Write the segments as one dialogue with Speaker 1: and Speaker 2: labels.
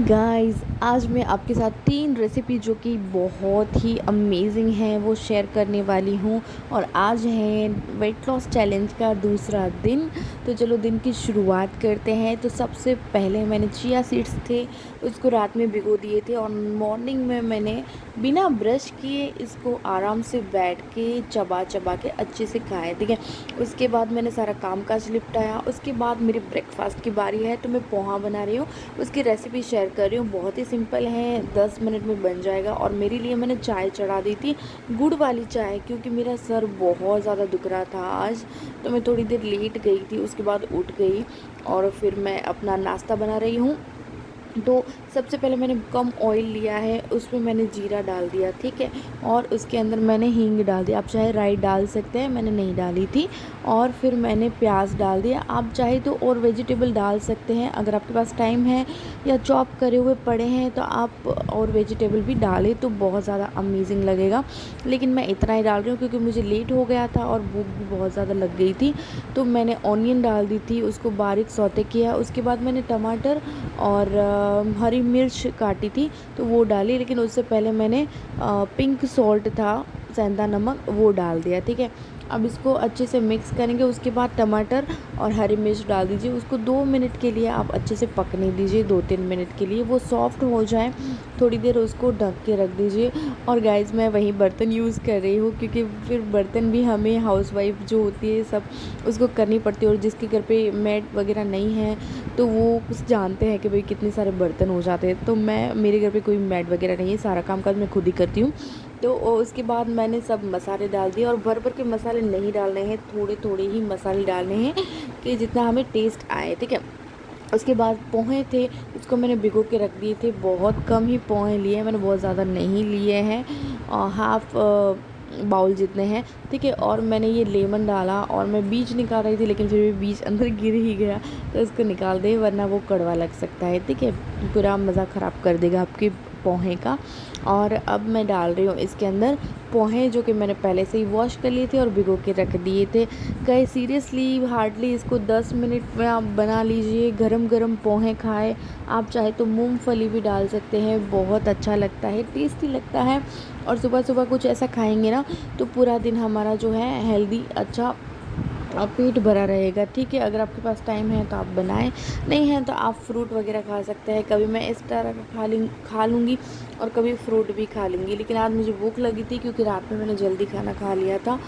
Speaker 1: Guys, आज मैं आपके साथ 3 रेसिपी जो कि बहुत ही अमेजिंग हैं वो शेयर करने वाली हूँ। और आज है वेट लॉस चैलेंज का दूसरा दिन। तो चलो दिन की शुरुआत करते हैं। तो सबसे पहले मैंने चिया सीड्स थे, उसको रात में भिगो दिए थे और मॉर्निंग में मैंने बिना ब्रश किए इसको आराम से बैठ के चबा चबा के अच्छे से खाया। ठीक है, उसके बाद मैंने सारा काम काज निपटाया। उसके बाद मेरी ब्रेकफास्ट की बारी है, तो मैं पोहा बना रही हूँ। उसकी रेसिपी शेयर कर रही हूँ। बहुत ही सिंपल है, 10 मिनट में बन जाएगा। और मेरे लिए मैंने चाय चढ़ा दी थी, गुड़ वाली चाय, क्योंकि मेरा सर बहुत ज़्यादा दुख रहा था आज। तो मैं थोड़ी देर लेट गई थी, उसके बाद उठ गई और फिर मैं अपना नाश्ता बना रही हूँ। तो सबसे पहले मैंने कम ऑयल लिया है, उसमें मैंने जीरा डाल दिया। ठीक है, और उसके अंदर मैंने हींग डाल दिया। आप चाहे राई डाल सकते हैं, मैंने नहीं डाली थी। और फिर मैंने प्याज डाल दिया। आप चाहे तो और वेजिटेबल डाल सकते हैं, अगर आपके पास टाइम है या चॉप करे हुए पड़े हैं तो आप और वेजिटेबल भी डालें तो बहुत ज़्यादा अमेजिंग लगेगा। लेकिन मैं इतना ही डाल रही हूँ क्योंकि मुझे लेट हो गया था और भूख भी बहुत ज़्यादा लग गई थी। तो मैंने ऑनियन डाल दी थी, उसको बारीक सौते किया। उसके बाद मैंने टमाटर और हरी मिर्च काटी थी तो वो डाली। लेकिन उससे पहले मैंने पिंक सॉल्ट था, सेंधा नमक, वो डाल दिया। ठीक है, अब इसको अच्छे से मिक्स करेंगे। उसके बाद टमाटर और हरी मिर्च डाल दीजिए। उसको 2 मिनट के लिए आप अच्छे से पकने दीजिए, 2-3 मिनट के लिए वो सॉफ्ट हो जाए। थोड़ी देर उसको ढक के रख दीजिए। और गाइस, मैं वही बर्तन यूज़ कर रही हूँ क्योंकि फिर बर्तन भी हमें हाउसवाइफ जो होती है सब उसको करनी पड़ती है। और जिसके घर पे मेड वगैरह नहीं है तो वो कुछ जानते हैं कि भाई कितने सारे बर्तन हो जाते हैं। तो मेरे घर पे कोई मेड वगैरह नहीं है, सारा काम काज मैं खुद ही करती हूँ। तो उसके बाद मैंने सब मसाले डाल दिए। और भर भर के मसाले नहीं डालने हैं, थोड़े थोड़े ही मसाले डालने हैं कि जितना हमें टेस्ट आए। ठीक है, उसके बाद पोहे थे, उसको मैंने भिगो के रख दिए थे। बहुत कम ही पोहे लिए हैं मैंने, बहुत ज़्यादा नहीं लिए हैं, हाफ बाउल जितने हैं। ठीक है, और मैंने ये लेमन डाला और मैं बीज निकाल रही थी लेकिन फिर भी बीज अंदर गिर ही गया। तो इसको निकाल दे वरना वो कड़वा लग सकता है। ठीक है, पूरा मज़ा ख़राब कर देगा आपके पोहे का। और अब मैं डाल रही हूँ इसके अंदर पोहे, जो कि मैंने पहले से ही वॉश कर लिए थे और भिगो के रख दिए थे। गए सीरियसली हार्डली इसको 10 मिनट में आप बना लीजिए। गरम गरम पोहे खाएं। आप चाहे तो मूंगफली भी डाल सकते हैं, बहुत अच्छा लगता है, टेस्टी लगता है। और सुबह सुबह कुछ ऐसा खाएंगे ना तो पूरा दिन हमारा जो है हेल्दी, अच्छा पेट भरा रहेगा। ठीक है, अगर आपके पास टाइम है तो आप बनाएं, नहीं है तो आप फ्रूट वगैरह खा सकते हैं। कभी मैं इस तरह का खा लूँगी और कभी फ्रूट भी खा लूँगी। लेकिन आज मुझे भूख लगी थी क्योंकि रात में मैंने जल्दी खाना खा लिया था।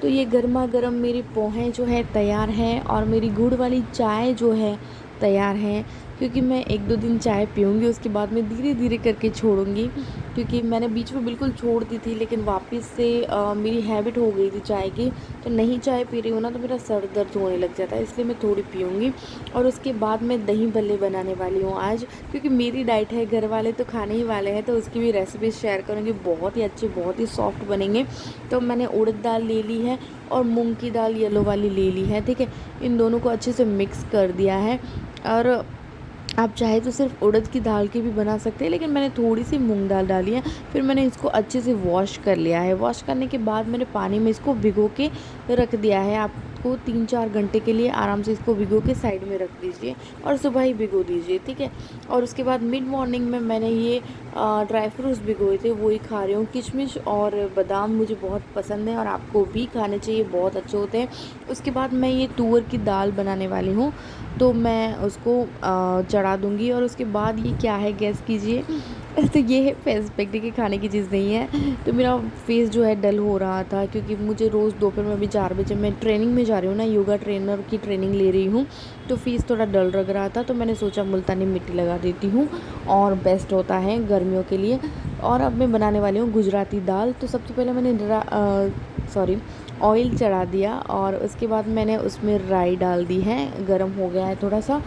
Speaker 1: तो ये गर्मा गर्म मेरी पोहे जो है तैयार हैं और मेरी गुड़ वाली चाय जो है तैयार है। क्योंकि मैं 1-2 दिन चाय पीऊँगी, उसके बाद मैं धीरे धीरे करके छोड़ूँगी। क्योंकि मैंने बीच में बिल्कुल छोड़ दी थी, लेकिन वापस से मेरी हैबिट हो गई थी चाय की। तो नहीं चाय पी रही हूँ ना तो मेरा सर दर्द होने लग जाता है, इसलिए मैं थोड़ी पीऊँगी। और उसके बाद मैं दही भल्ले बनाने वाली हूँ आज, क्योंकि मेरी डाइट है, घर वाले तो खाने ही वाले हैं। तो उसकी भी रेसिपी शेयर करूँगी, बहुत ही अच्छे, बहुत ही सॉफ्ट बनेंगे। तो मैंने उड़द दाल ले ली है और मूंग की दाल येलो वाली ले ली है। ठीक है, इन दोनों को अच्छे से मिक्स कर दिया है। और आप चाहे तो सिर्फ उड़द की दाल की भी बना सकते हैं, लेकिन मैंने थोड़ी सी मूंग दाल डाली है। फिर मैंने इसको अच्छे से वॉश कर लिया है। वॉश करने के बाद मैंने पानी में इसको भिगो के रख दिया है। आपको 3-4 घंटे के लिए आराम से इसको भिगो के साइड में रख दीजिए और सुबह ही भिगो दीजिए। ठीक है, और उसके बाद मिड मॉर्निंग में मैंने ये ड्राई फ्रूट्स भिगोए थे, वही खा रही हूँ। किशमिश और बादाम मुझे बहुत पसंद है और आपको भी खाने चाहिए, बहुत अच्छे होते हैं। उसके बाद मैं ये तुअर की दाल बनाने वाली हूँ, तो मैं उसको चढ़ा दूँगी। और उसके बाद ये क्या है गैस कीजिए। तो ये है फेस पैक, देखिए खाने की चीज़ नहीं है। तो मेरा फेस जो है डल हो रहा था क्योंकि मुझे रोज़ दोपहर में अभी 4 बजे मैं ट्रेनिंग में जा रही हूँ ना, योगा ट्रेनर की ट्रेनिंग ले रही हूँ। तो फेस थोड़ा डल लग रहा था, तो मैंने सोचा मुल्तानी मिट्टी लगा देती हूँ और बेस्ट होता है गर्मियों के लिए। और अब मैं बनाने वाली हूँ गुजराती दाल। तो सबसे पहले मैंने ऑयल चढ़ा दिया और उसके बाद मैंने उसमें राई डाल दी है, गरम हो गया है थोड़ा सा।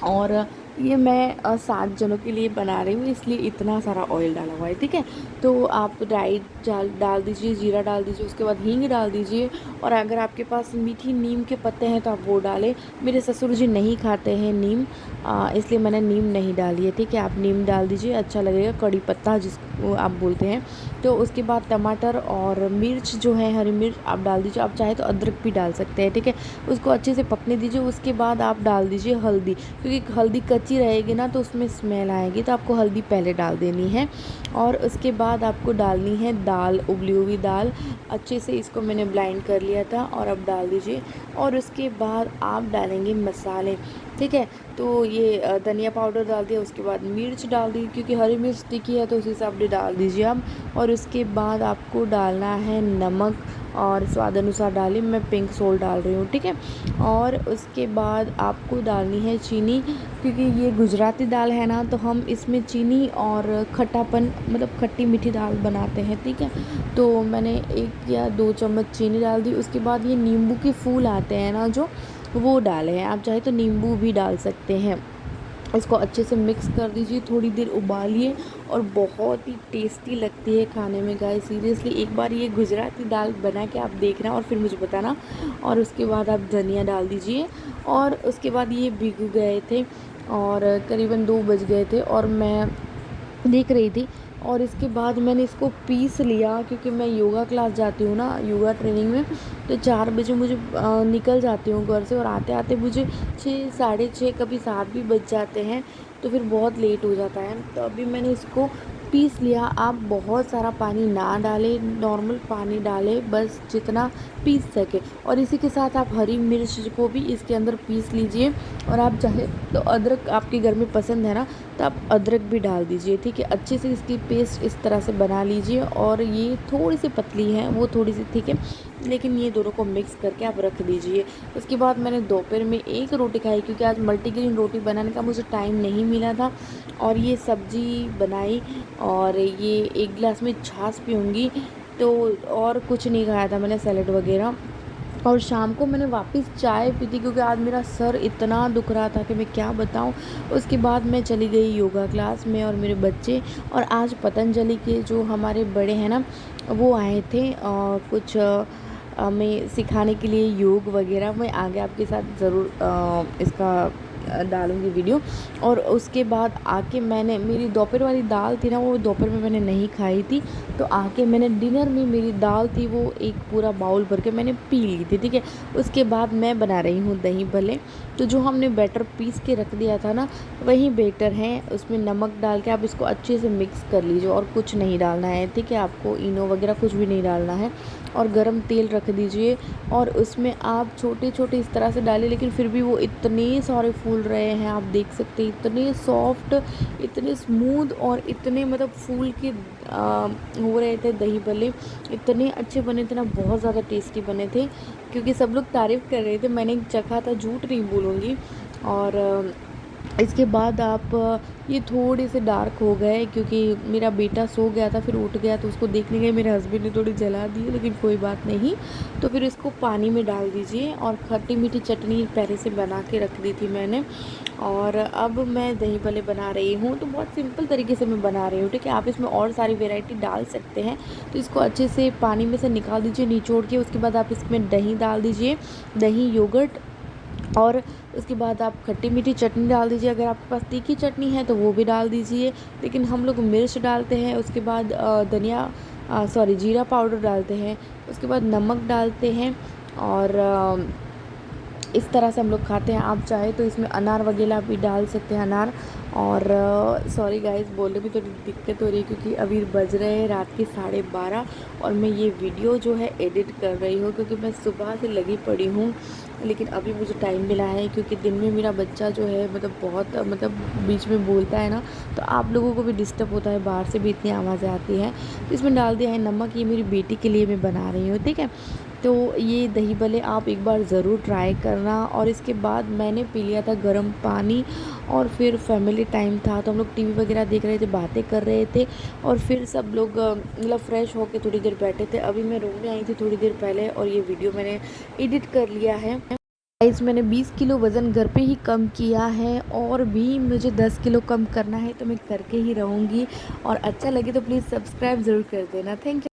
Speaker 1: और ये मैं 7 जनों के लिए बना रही हूँ, इसलिए इतना सारा ऑयल डाला हुआ है। ठीक है, तो आप राई डाल दीजिए, जीरा डाल दीजिए, उसके बाद हींग डाल दीजिए। और अगर आपके पास मीठी नीम के पत्ते हैं तो आप वो डालें। मेरे ससुर जी नहीं खाते हैं नीम, इसलिए मैंने नीम नहीं डाली है। ठीक है, आप नीम डाल दीजिए, अच्छा लगेगा, कड़ी पत्ता जिसको आप बोलते हैं। तो उसके बाद टमाटर और मिर्च जो है, हरी मिर्च आप डाल दीजिए। आप चाहे तो अदरक भी डाल सकते हैं। ठीक है, उसको अच्छे से पकने दीजिए। उसके बाद आप डाल दीजिए हल्दी, क्योंकि हल्दी कच्ची कच्ची रहेगी ना तो उसमें स्मेल आएगी, तो आपको हल्दी पहले डाल देनी है। और उसके बाद आपको डालनी है दाल, उबली हुई दाल। अच्छे से इसको मैंने ब्लाइंड कर लिया था और अब डाल दीजिए। और उसके बाद आप डालेंगे मसाले, ठीक है। तो ये धनिया पाउडर डाल दिया, उसके बाद मिर्च डाल दी, क्योंकि हरी मिर्च तीखी है तो उस हिसाब से डाल दीजिए आप। और उसके बाद आपको डालना है नमक, और स्वाद अनुसार डालिए, मैं पिंक सोल्ट डाल रही हूँ, ठीक है। और उसके बाद आपको डालनी है चीनी, क्योंकि ये गुजराती दाल है ना, तो हम इसमें चीनी और खट्टापन मतलब खट्टी मीठी दाल बनाते हैं, ठीक है। तो मैंने 1 या 2 चम्मच चीनी डाल दी। उसके बाद ये नींबू के फूल आते हैं ना जो, वो डाले हैं, आप चाहे तो नींबू भी डाल सकते हैं। इसको अच्छे से मिक्स कर दीजिए, थोड़ी देर उबालिए, और बहुत ही टेस्टी लगती है खाने में गाइस। सीरियसली एक बार ये गुजराती दाल बना के आप देखना और फिर मुझे बताना। और उसके बाद आप धनिया डाल दीजिए। और उसके बाद ये भीग गए थे और करीबन 2 बज गए थे और मैं देख रही थी। और इसके बाद मैंने इसको पीस लिया, क्योंकि मैं योगा क्लास जाती हूँ ना, योगा ट्रेनिंग में। तो 4 बजे मुझे निकल जाती हूँ घर से, और आते आते मुझे 6, साढ़े 6, कभी 7 भी बज जाते हैं, तो फिर बहुत लेट हो जाता है। तो अभी मैंने इसको पीस लिया। आप बहुत सारा पानी ना डालें, नॉर्मल पानी डालें, बस जितना पीस सके। और इसी के साथ आप हरी मिर्च को भी इसके अंदर पीस लीजिए। और आप चाहे तो अदरक, आपके घर में पसंद है ना, तो आप अदरक भी डाल दीजिए, ठीक है। अच्छे से इसकी पेस्ट इस तरह से बना लीजिए। और ये थोड़ी सी पतली है, वो थोड़ी सी ठीक है, लेकिन ये दोनों को मिक्स करके आप रख दीजिए। उसके बाद मैंने दोपहर में 1 रोटी खाई, क्योंकि आज मल्टीग्रेन रोटी बनाने का मुझे टाइम नहीं मिला था। और ये सब्ज़ी बनाई, और ये 1 गिलास में छाछ पीऊँगी। तो और कुछ नहीं खाया था मैंने, सैलेड वगैरह। और शाम को मैंने वापस चाय पी थी, क्योंकि आज मेरा सर इतना दुख रहा था कि मैं क्या बताऊं। उसके बाद मैं चली गई योगा क्लास में, और मेरे बच्चे, और आज पतंजलि के जो हमारे बड़े हैं ना, वो आए थे कुछ हमें सिखाने के लिए योग वगैरह। मैं आगे आपके साथ ज़रूर इसका डालूँगी वीडियो। और उसके बाद आके मैंने, मेरी दोपहर वाली दाल थी ना, वो दोपहर में मैंने नहीं खाई थी। तो आके मैंने डिनर में, मेरी दाल थी वो एक पूरा बाउल भर के मैंने पी ली थी, ठीक है। उसके बाद मैं बना रही हूँ दही भल्ले। तो जो हमने बैटर पीस के रख दिया था ना, वही बैटर है, उसमें नमक डाल के आप इसको अच्छे से मिक्स कर लीजिए, और कुछ नहीं डालना है, ठीक है। आपको इनो वगैरह कुछ भी नहीं डालना है। और गरम तेल रख दीजिए, और उसमें आप छोटे छोटे इस तरह से डालिए, लेकिन फिर भी वो इतने सारे फूल रहे हैं, आप देख सकते हैं, इतने सॉफ्ट, इतने स्मूथ, और इतने मतलब फूल के हो रहे थे दही भल्ले। इतने अच्छे बने थे ना, बहुत ज़्यादा टेस्टी बने थे, क्योंकि सब लोग तारीफ़ कर रहे थे, मैंने चखा था, झूठ नहीं बोलूँगी। और इसके बाद आप ये थोड़े से डार्क हो गए, क्योंकि मेरा बेटा सो गया था, फिर उठ गया, तो उसको देखने गए, मेरे हस्बैंड ने थोड़ी जला दी, लेकिन कोई बात नहीं। तो फिर इसको पानी में डाल दीजिए। और खट्टी मीठी चटनी पहले से बना के रख दी थी मैंने। और अब मैं दही भल्ले बना रही हूँ, तो बहुत सिंपल तरीके से मैं बना रही हूँ, ठीक है। आप इसमें और सारी वेराइटी डाल सकते हैं। तो इसको अच्छे से पानी में से निकाल दीजिए निचोड़ के। उसके बाद आप इसमें दही डाल दीजिए, दही, योगर्ट। और उसके बाद आप खट्टी मीठी चटनी डाल दीजिए, अगर आपके पास तीखी चटनी है तो वो भी डाल दीजिए, लेकिन हम लोग मिर्च डालते हैं। उसके बाद जीरा पाउडर डालते हैं। उसके बाद नमक डालते हैं, और इस तरह से हम लोग खाते हैं। आप चाहे तो इसमें अनार वगैरह भी डाल सकते हैं, अनार। और सॉरी गाइस, बोलने में थोड़ी दिक्कत हो रही है, क्योंकि अभी बज रहे हैं रात के 12:30, और मैं ये वीडियो जो है एडिट कर रही हूँ, क्योंकि मैं सुबह से लगी पड़ी हूँ। लेकिन अभी मुझे टाइम मिला है, क्योंकि दिन में मेरा बच्चा जो है बहुत बीच में बोलता है ना, तो आप लोगों को भी डिस्टर्ब होता है, बाहर से भी इतनी आवाज़ें आती हैं। तो इसमें डाल दिया है नमक। ये मेरी बेटी के लिए मैं बना रही हूँ, ठीक है। तो ये दही भल्ले आप एक बार ज़रूर ट्राई करना। और इसके बाद मैंने पी लिया था गर्म पानी, और फिर फैमिली टाइम था, तो हम लोग टीवी वगैरह देख रहे थे, बातें कर रहे थे। और फिर सब लोग मतलब फ्रेश होके थोड़ी देर बैठे थे। अभी मैं रूम में आई थी थोड़ी देर पहले, और ये वीडियो मैंने एडिट कर लिया है। गाइस, मैंने 20 किलो वज़न घर पे ही कम किया है, और भी मुझे 10 किलो कम करना है, तो मैं करके ही रहूँगी। और अच्छा लगे तो प्लीज़ सब्सक्राइब ज़रूर कर देना। Thank you.